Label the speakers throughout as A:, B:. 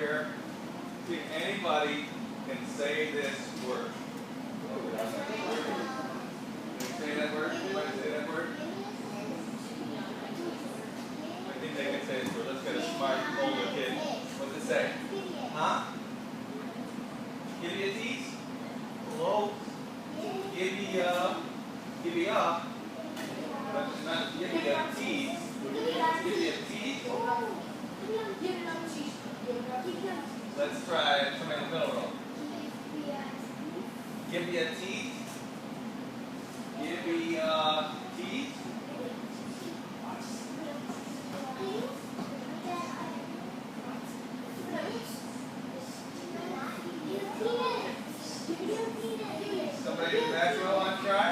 A: here. See if anybody can say this word. Can you say that word? Anybody say that word? I think they can say this word. Let's get a smart older kid. What's it say? Huh? Give me a tease? Close. Give me a. But it's not give me a tease. Give me a tease. Let's try somebody in the middle row. Give me a tease. Give me a tease. Somebody in the back row want to try?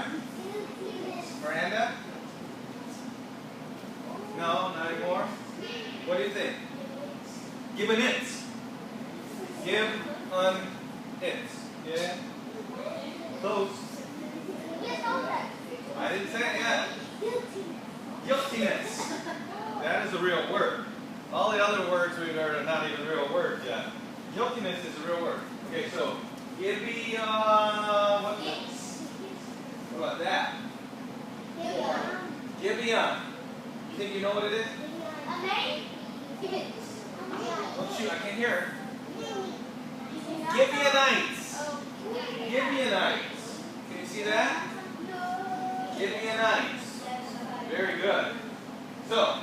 A: Miranda? No, not anymore. What do you think? Give an it. Give an it. Yeah? Close. I didn't say it yet. Guiltiness. That is a real word. All the other words we've heard are not even real words yet. Guiltiness is a real word. Okay, so give me what about that? Give me a. You think you know what it is? Oh shoot, I can't hear her. Give me an ice. Give me an ice. Can you see that? Give me an ice. Very good. So,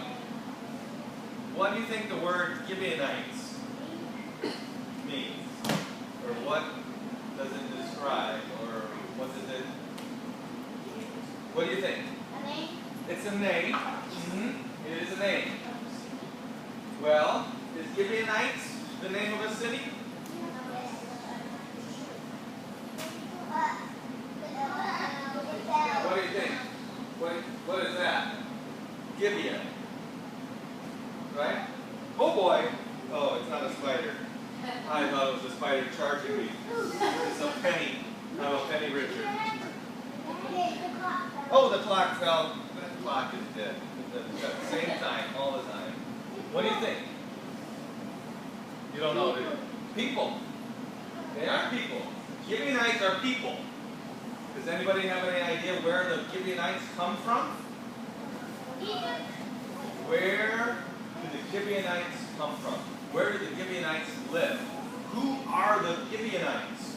A: what do you think the word give me an ice means? Or what does it describe? Or what does it... What do you think?
B: A name.
A: It's a name. It is a name. Well, is Gibeonites the name of a city? What do you think? What is that? Gibeon. Right? Oh boy! Oh, it's not a spider. I thought it was a spider charging me. It's a penny. I'm a penny Richard. Oh, the clock fell. That clock is dead. At the same time, all the time. What do you think? You don't know, do you? People. They are people. Gibeonites are people. Does anybody have any idea where the Gibeonites come from? Where do the Gibeonites come from? Where do the Gibeonites live? Who are the Gibeonites?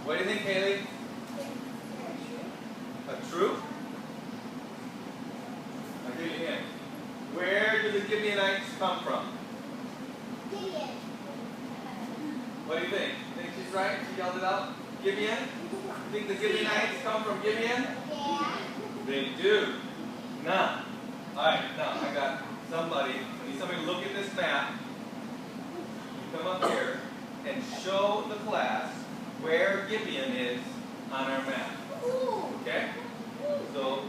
A: What do you think, Haley? A troop? I'll give you a hint. Where do the Gibeonites come from? What do you think? Think she's right? She yelled it out? Gibeon? You think the Gibeonites come from Gibeon?
B: Yeah.
A: They do. Now, alright, now I got somebody, I need somebody to look at this map. You come up here and show the class where Gibeon is on our map. Okay? So,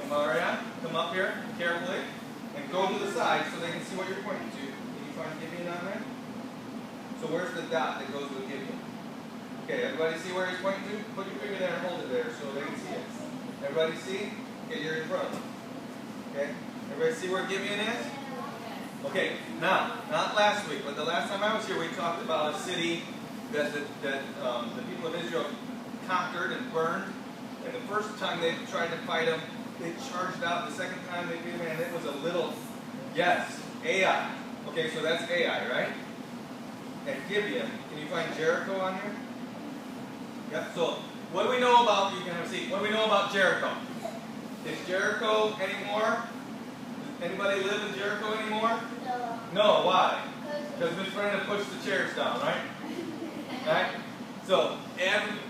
A: Amaria, come up here carefully and go to the side so they can see what you're pointing to. Can you find Gibeon on there? So where's the dot that goes with Gibeon? Okay, everybody see where he's pointing to? Put your finger there and hold it there so they can see it. Everybody see? Okay, you're in front. Okay? Everybody see where Gibeon is? Okay, now, not last week, but the last time I was here we talked about a city that the people of Israel conquered and burned. And the first time they tried to fight them, they charged out. The second time they beat them, and it was a little, yes, Ai. Okay, so that's Ai, right? And Gibeon. Can you find Jericho on here? Yep, so what do we know about, you can have a seat, what do we know about Jericho? Is Jericho anymore? Does anybody live in Jericho anymore? No, why? Because Miss Brenda pushed the chairs down, right? Right? So,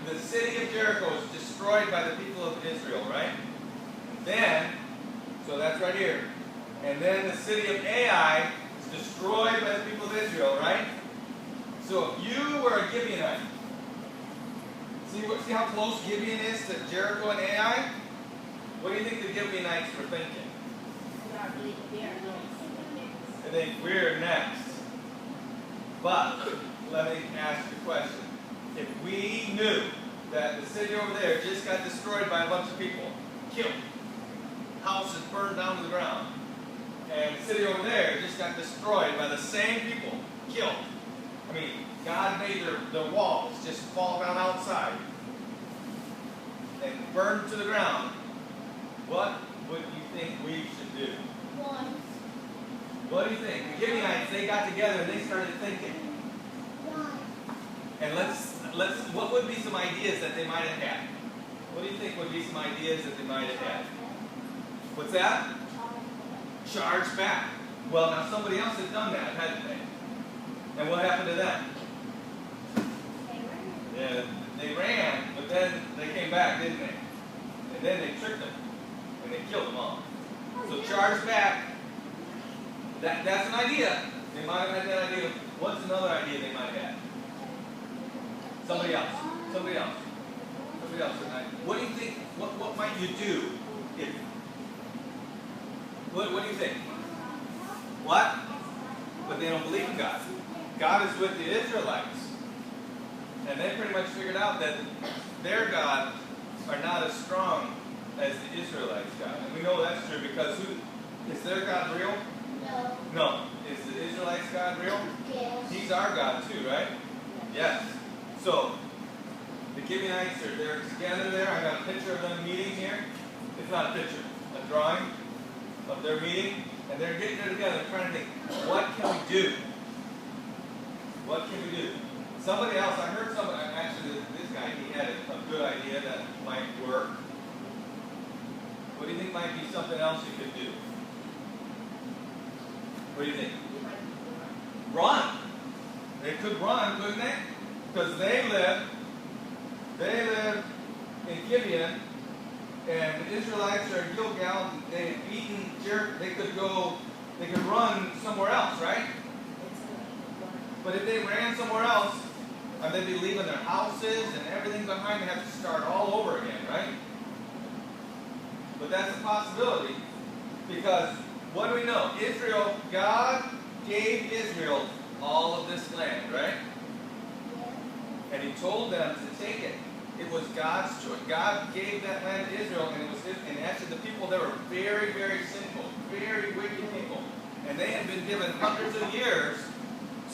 A: the city of Jericho was destroyed by the people of Israel, right? Then, so that's right here. And then the city of Ai is destroyed by the people of Israel, right? So if you were a Gibeonite, see how close Gibeon is to Jericho and Ai? What do you think the Gibeonites were thinking? They think we're next. But let me ask you a question. If we knew that the city over there just got destroyed by a bunch of people, killed, houses burned down to the ground. And the city over there just got destroyed by the same people, killed. I mean, God made their walls just fall down outside and burn to the ground. What would you think we should do? What do you think? The Gibeonites, they got together and they started thinking. And what would be some ideas that they might have had? What do you think would be some ideas that they might have had? What's that? Charge back. Well, now somebody else had done that, hadn't they? And what happened to them? Yeah, they ran, but then they came back, didn't they? And then they tricked them, and they killed them all. So charge back. That's an idea. They might have had that idea. What's another idea they might have had? Somebody else. Somebody else. Somebody else. What do you think? What might you do if? What do you think? What? But they don't believe in God. God is with the Israelites. And they pretty much figured out that their gods are not as strong as the Israelites' God. And we know that's true because is their God real?
B: No.
A: No. Is the Israelites' God real?
B: Yes.
A: He's our God too, right? Yes. So, the Gibeonites they're together there. I got a picture of them meeting here. It's not a picture, a drawing of their meeting. And they're getting there together trying to think, what can we do? What can we do? Somebody else, I heard somebody, actually this guy, he had a good idea that might work. What do you think might be something else you could do? What do you think? Run. They could run, couldn't they? Because they live in Gibeon, and the Israelites are in Gilgal. They had beaten Jericho. They could run somewhere else, right? But if they ran somewhere else, they'd be leaving their houses and everything behind. They have to start all over again, right? But that's a possibility because what do we know? Israel, God gave Israel all of this land, right? And He told them to take it. It was God's choice. God gave that land to Israel, and actually the people there were very, very sinful, very wicked people. And they had been given hundreds of years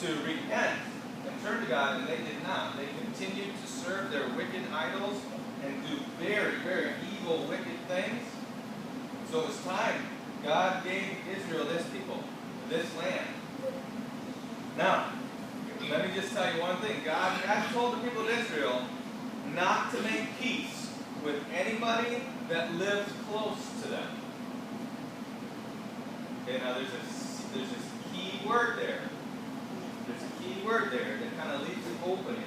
A: to repent and turn to God, and they did not. They continued to serve their wicked idols and do very, very evil, wicked things. So it was time. God gave Israel this people, this land. Now, let me just tell you one thing. God told the people of Israel not to make peace with anybody that lived close to them. Okay, now there's this key word there. There's a key word there that kind of leaves an opening.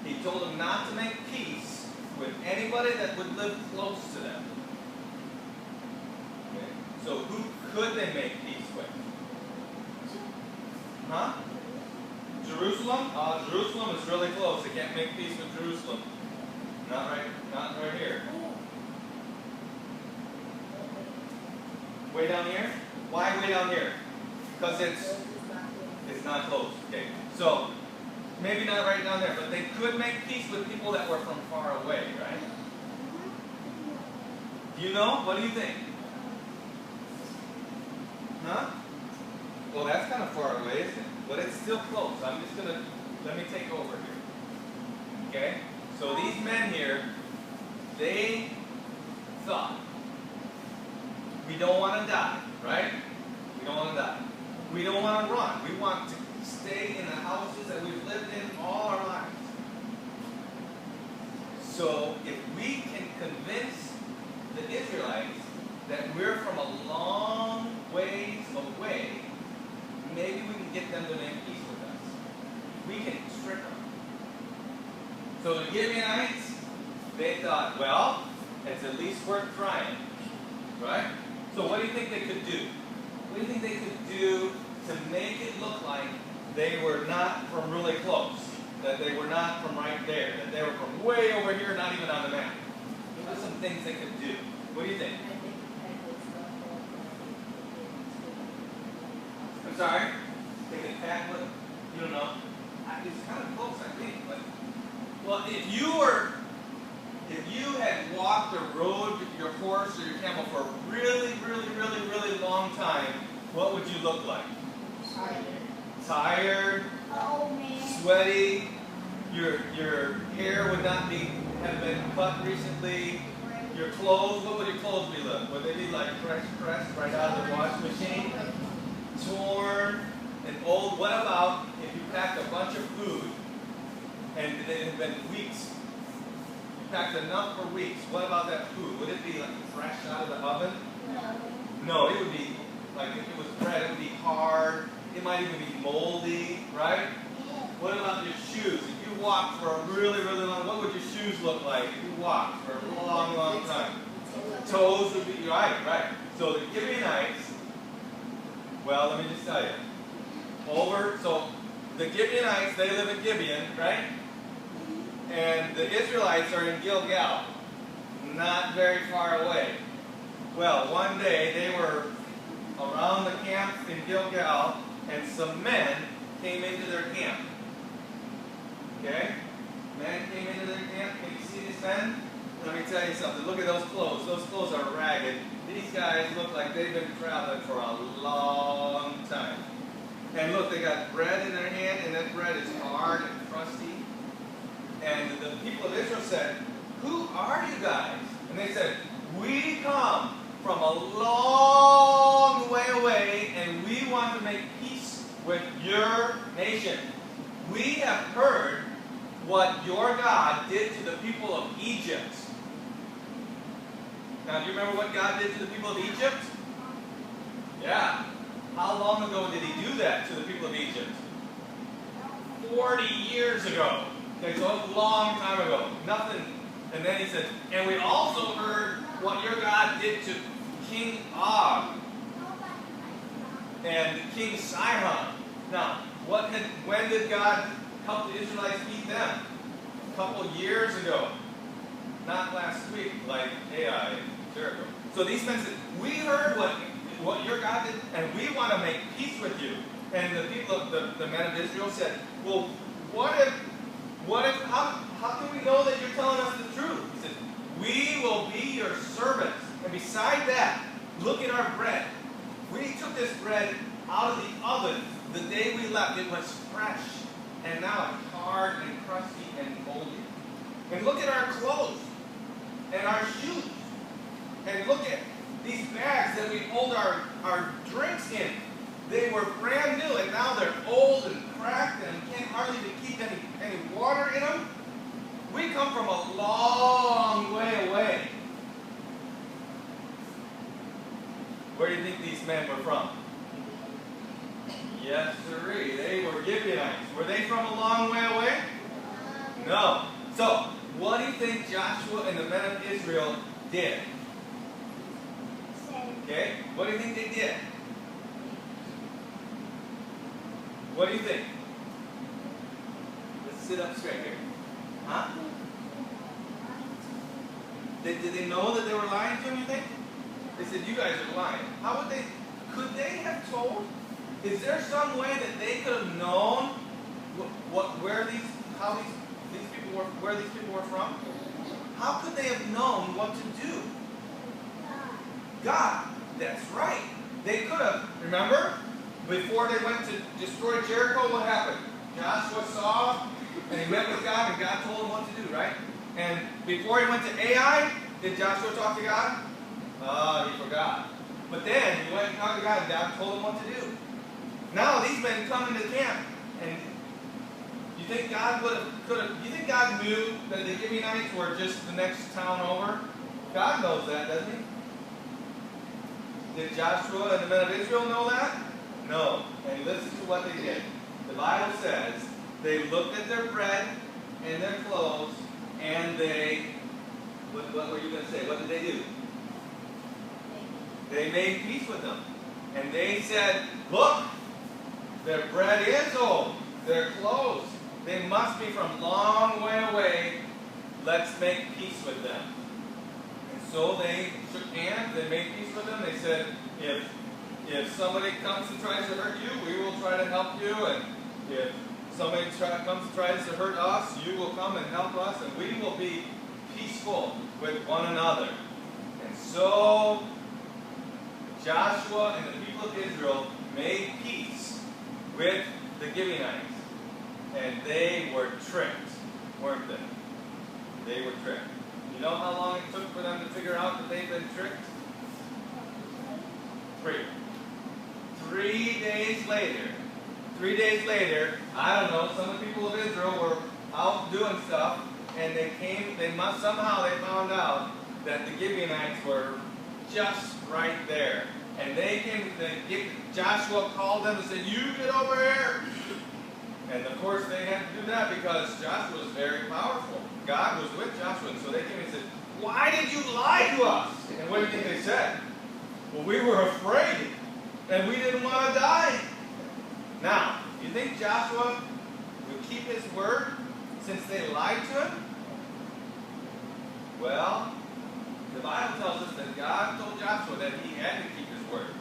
A: He told them not to make peace with anybody that would live close to them. Okay? So who could they make peace with? Huh? Jerusalem? Jerusalem is really close. They can't make peace with Jerusalem. Not right here. Way down here? Why way down here? Because it's not close. Okay. So maybe not right down there, but they could make peace with people that were from far away, right? Do you know? What do you think? Huh? Well, that's kind of far away, isn't it? But it's still close. I'm just gonna let me take over here. Okay? So these men here, they thought, we don't want to die, right? We don't want to die. We don't want to run. We want to stay in the houses that we've lived in all our lives. So if we can convince the Israelites that we're from a long ways away, maybe we can get them to make peace with us. We can trick them. So the Gibeonites, they thought, well, it's at least worth trying, right? So what do you think they could do? What do you think they could do to make it look like they were not from really close? That they were not from right there? That they were from way over here, not even on the map? What are some things they could do? What do you think? I'm sorry? They could tackle it? You don't know? It's kind of close, I think. But, well, if you had walked or rode your horse or your camel for a really long time, what would you look like? Tired, sweaty, your hair would not have been cut recently. Your clothes, what would your clothes be like? Would they be like fresh pressed right out of the washing machine? Torn and old. What about if you packed a bunch of food and it had been weeks? You packed enough for weeks. What about that food? Would it be like fresh out of the oven? No, it would be like if it was bread, it would be hard. It might even be moldy, right? What about your shoes? If you walked for a really, really long, what would your shoes look like if you walked for a long, long time? Toes would be, right. So the Gibeonites, well, let me just tell you. So the Gibeonites, they live in Gibeon, right? And the Israelites are in Gilgal, not very far away. Well, one day they were around the camp in Gilgal, and some men came into their camp. Okay? Men came into their camp. Can you see these men? Let me tell you something. Look at those clothes. Those clothes are ragged. These guys look like they've been traveling for a long time. And look, they got bread in their hand, and that bread is hard and crusty. And the people of Israel said, "Who are you guys?" And they said, "We come from a long way away, and we want to make peace with your nation. We have heard what your God did to the people of Egypt." Now, do you remember what God did to the people of Egypt? Yeah. How long ago did he do that to the people of Egypt? 40 years ago. Okay, so a long time ago. Nothing. And then he said, "And we also heard what your God did to King Og and King Sihon." Now, when did God help the Israelites beat them? A couple years ago. Not last week, like Ai and Jericho. So these men said, "We heard what your God did, and we want to make peace with you." And the people of the men of Israel said, "Well, how can we know that you're telling us the truth?" He said, "We will be your servants. And beside that, look at our bread. We took this bread out of the oven the day we left. It was fresh, and now it's hard and crusty and moldy. And look at our clothes and our shoes. And look at these bags that we hold our drinks in. They were brand new, and now they're old and cracked, and we can't hardly even keep any water in them. We come from a long way away." Where do you think these men were from? Yes, sirree. They were Gibeonites. Were they from a long way away? No. So, what do you think Joshua and the men of Israel did? Okay? What do you think they did? What do you think? Let's sit up straight here. Huh? Did they know that they were lying to him, you think? They said, "You guys are lying." Could they have told? Is there some way that they could have known where these people were from? How could they have known what to do? God. That's right. They could have. Remember? Before they went to destroy Jericho, what happened? Joshua saw, and he met with God, and God told him what to do, right? And before he went to Ai, did Joshua talk to God? He forgot. But then he went and talked to God, and God told him what to do. Now these men come into camp, and you think God you think God knew that the Gibeonites were just the next town over? God knows that, doesn't he? Did Joshua and the men of Israel know that? No. And listen to what they did. The Bible says they looked at their bread and their clothes, and what were you going to say? What did they do? They made peace with them. And they said, "Look, their bread is old. Their clothes, they must be from long way away. Let's make peace with them." And so they shook hands. They made peace with them. They said, if somebody comes and tries to hurt you, we will try to help you. And if somebody comes and tries to hurt us, you will come and help us. And we will be peaceful with one another. And so Joshua and the people of Israel made peace with the Gibeonites. And they were tricked, weren't they? They were tricked. You know how long it took for them to figure out that they'd been tricked? 3 days later. 3 days later, I don't know, some of the people of Israel were out doing stuff, and somehow they found out that the Gibeonites were just right there. And they came, Joshua called them and said, "You get over here." And of course they had to do that because Joshua was very powerful. God was with Joshua, and so they came and said, "Why did you lie to us?" And what do you think they said? "Well, we were afraid, and we didn't want to die." Now, do you think Joshua would keep his word since they lied to him? Well, the Bible tells us that God told Joshua that he had to keep his word.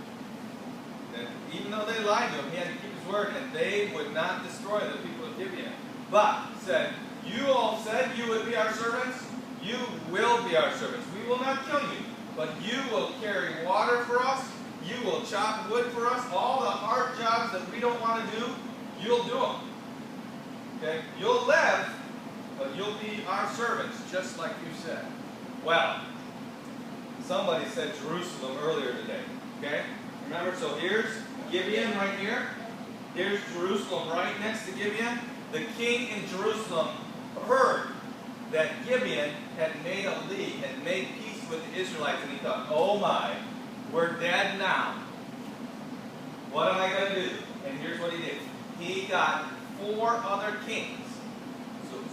A: That even though they lied to him, he had to keep his word, and they would not destroy the people of Gibeon. But said, "You all said you would be our servants. You will be our servants. We will not kill you, but you will carry water for us. You will chop wood for us. All the hard jobs that we don't want to do, you'll do them. Okay? You'll live, but you'll be our servants, just like you said." Well, somebody said Jerusalem earlier today. Okay? Remember, so here's Gibeon right here. Here's Jerusalem right next to Gibeon. The king in Jerusalem heard that Gibeon had made a league, had made peace with the Israelites, and he thought, "Oh my, we're dead now. What am I going to do?" And here's what he did. He got 4 other kings.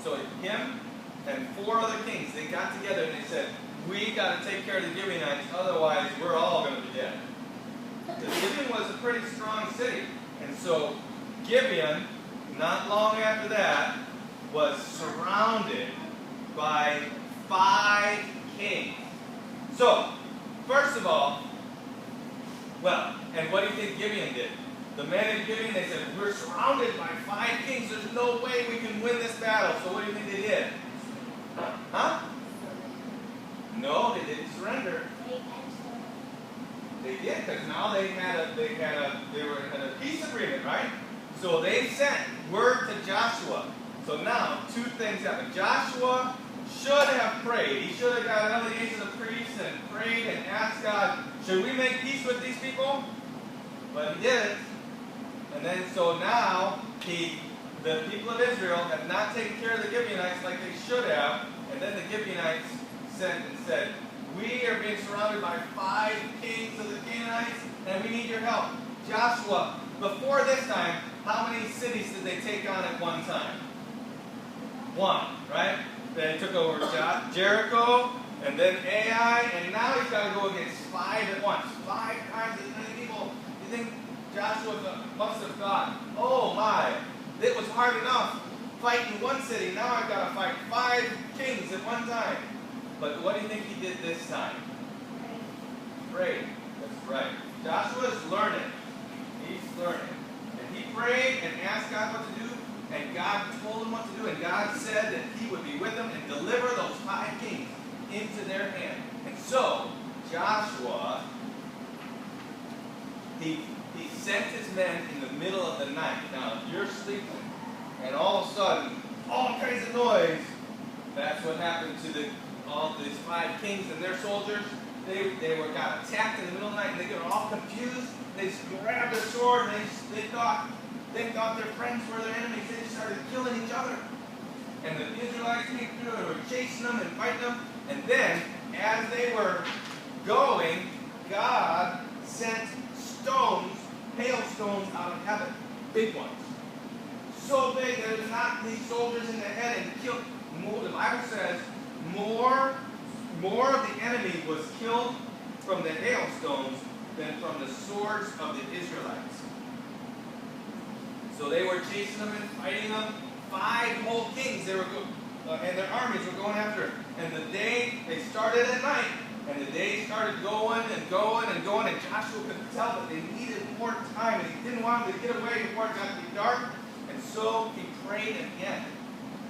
A: So him and 4 other kings, they got together and they said, "We got to take care of the Gibeonites, otherwise we're all going to be dead." Because Gibeon was a pretty strong city. And so Gibeon, not long after that, was surrounded by 5 kings. So, first of all, and what do you think Gibeon did? The men in Gibeon, they said, "We're surrounded by 5 kings. There's no way we can win this battle." So what do you think they did? Huh? No, they didn't surrender. They did, because now they were in a peace agreement, right? So they sent word to Joshua. So now 2 things happened. Joshua should have prayed. He should have got out of the gates of the priests and prayed and asked God, "Should we make peace with these people?" But he didn't. And then so now the people of Israel have not taken care of the Gibeonites like they should have. And then the Gibeonites sent and said, "We are being surrounded by 5 kings of the Canaanites, and we need your help." Joshua, before this time, how many cities did they take on at one time? 1, right? They took over Jericho, and then Ai, and now he's got to go against 5 at once. 5 times as many people. You think Joshua must have thought, "Oh my, it was hard enough fighting 1 city. Now I've got to fight 5 kings at one time." But what do you think he did this time? Prayed. That's right. Joshua's learning. He's learning. And he prayed and asked God what to do, and God told him what to do, and God said that he would be with them and deliver those 5 kings into their hand. And so, Joshua, he sent his men in the middle of the night. Now, if you're sleeping, and all of a sudden, all kinds of noise, that's what happened to all these 5 kings and their soldiers. They got attacked in the middle of the night, and they got all confused. They grabbed their sword, and they thought their friends were their enemies. They just started killing each other. And the Israelites came through and were chasing them and fighting them. And then, as they were going, God sent stones, hailstones out of heaven. Big ones. So big that it knocked these soldiers in the head and killed more. The Bible says more of the enemy was killed from the hailstones than from the swords of the Israelites. So they were chasing them and fighting them. 5 whole kings, and their armies were going after it. And they started at night, and the day started going and going and going, and Joshua could tell that they needed more time, and he didn't want them to get away before it got to be dark. And so he prayed again.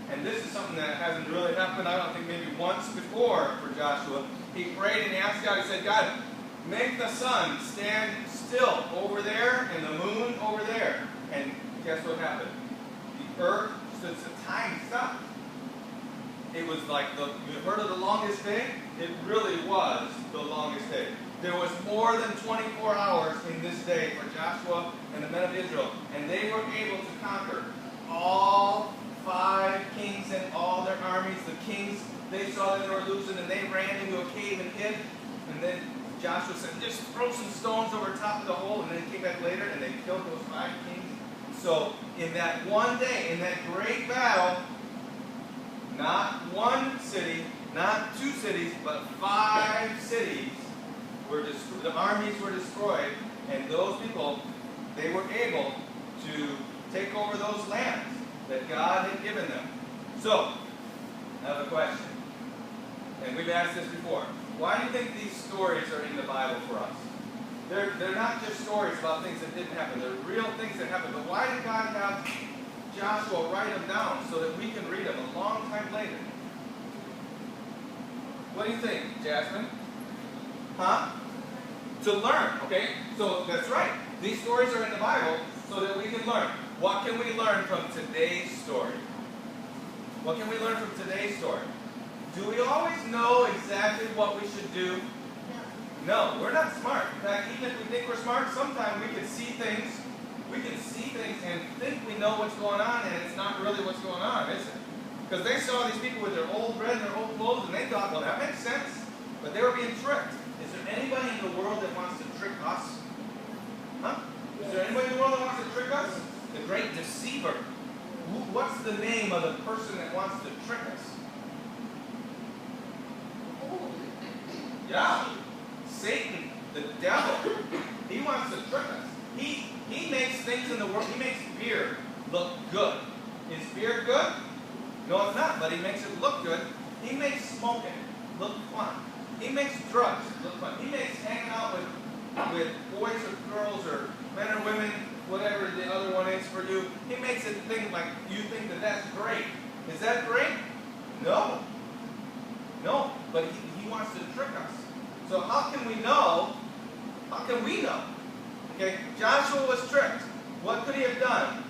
A: And this is something that hasn't really happened, I don't think, maybe once before for Joshua. He prayed and he asked God, he said, "God, make the sun stand still over there and the moon over there. And guess what happened? The earth, the time stopped. It was like you heard of the longest day? It really was the longest day. There was more than 24 hours in this day for Joshua and the men of Israel. And they were able to conquer all 5 kings and all their armies. The kings, they saw that they were losing and they ran into a cave and hid. And then Joshua said, just throw some stones over top of the hole. And then he came back later and they killed those 5 kings. So in that one day, in that great battle, not 1 city, not 2 cities, but 5 cities were destroyed. The armies were destroyed, and those people, they were able to take over those lands that God had given them. So, I have a question, and we've asked this before. Why do you think these stories are in the Bible for us? They're not just stories about things that didn't happen. They're real things that happened. But why did God have Joshua write them down so that we can read them a long time later? What do you think, Jasmine? Huh? To learn, okay? So that's right. These stories are in the Bible so that we can learn. What can we learn from today's story? What can we learn from today's story? Do we always know exactly what we should do? No, we're not smart. In fact, even if we think we're smart, sometimes we can see things and think we know what's going on, and it's not really what's going on, is it? Because they saw these people with their old bread and their old clothes, and they thought, well, that makes sense. But they were being tricked. Is there anybody in the world that wants to trick us? Huh? Is there anybody in the world that wants to trick us? The great deceiver. What's the name of the person that wants to trick us? Yeah. Satan, the devil. He wants to trick us. He makes things in the world. He makes beer look good. Is beer good? No, it's not, but he makes it look good. He makes smoking look fun. He makes drugs look fun. He makes hanging out with boys or girls or men or women, whatever the other one is for you. He makes it think like you think that that's great. Is that great? No. No, but he wants to trick us. So how can we know? How can we know? Okay, Joshua was tricked. What could he have done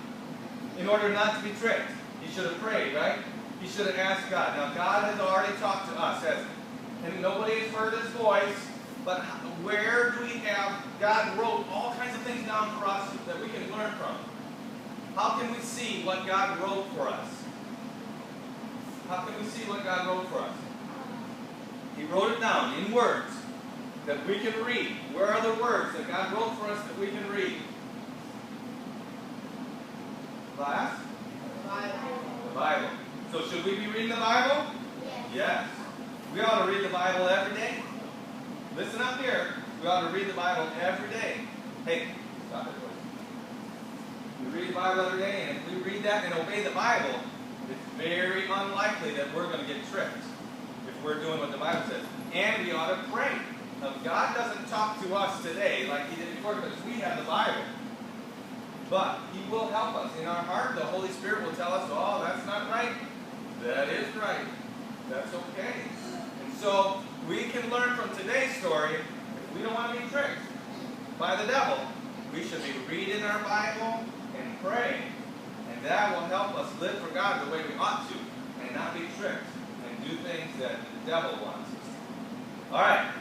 A: in order not to be tricked? He should have prayed, right? He should have asked God. Now, God has already talked to us, hasn't he? And nobody has heard his voice, but where do we have? God wrote all kinds of things down for us that we can learn from. How can we see what God wrote for us? How can we see what God wrote for us? He wrote it down in words that we can read. Where are the words that God wrote for us that we can read? Class? The Bible. So should we be reading the Bible? Yes. We ought to read the Bible every day. Listen up here. We ought to read the Bible every day. Hey, stop it, boys. We read the Bible every day, and if we read that and obey the Bible, it's very unlikely that we're going to get tricked if we're doing what the Bible says. And we ought to pray. Now, God doesn't talk to us today like he did before because we have the Bible. But he will help us. In our heart, the Holy Spirit will tell us, oh, that's not right. That is right. That's okay. And so we can learn from today's story, if we don't want to be tricked by the devil, we should be reading our Bible and praying. And that will help us live for God the way we ought to and not be tricked and do things that the devil wants us to. All right.